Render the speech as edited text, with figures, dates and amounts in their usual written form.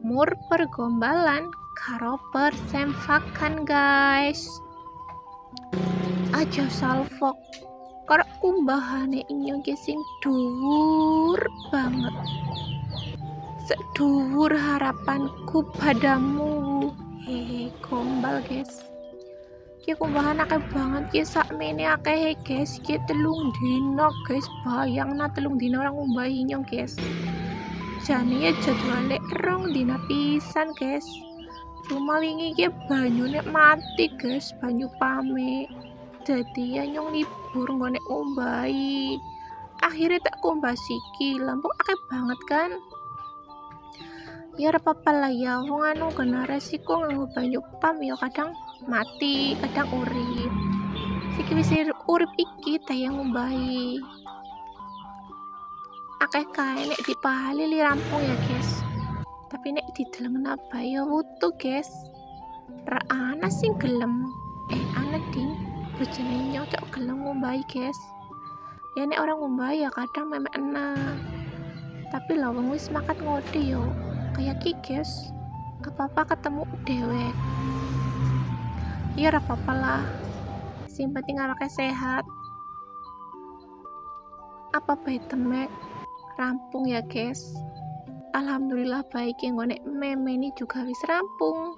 Mur pergombalan karo persemfakan guys. Aja salfok karo kumbahane inyo sing dhuwur banget. Sedhuwur harapanku padamu. Hehe, gombal guys. Ki kumbahan akeh banget ki sakmene akeh guys. Ki 3 dina guys. Bayangna 3 dina orang ngumbahi nyo guys. Jane ya jadwale 2 dina pisan guys. Cuma wingi ki banyune mati guys, banyu pame. Dadi ya nyong libur nggone ngumbahi. Akhirnya tak kumbah siki, lampu akeh banget kan. Ya apa-apa lah ya, wong anu kena resiko nganggo banyu pam ya kadang mati, kadang urip. Siki wis urip iki tayang ngumbahi. Akeh kae nek dipahali li rampung ya guys. Tapi nek dideleng napa ya wutu guys. Ra ana sing gelem. Ana ding bojone nyocok gelem ngumbahi guys. Ya nek orang ngumbahi ya kadang memek enak. Tapi lah wong wis makat ngode yo. Kayak ki guys. Apa-apa ketemu dewek. Ya ora apa-apa lah. Sing penting awake sehat. Apa bae temek rampung ya guys. Alhamdulillah baik yang ngone meme ini juga wis rampung.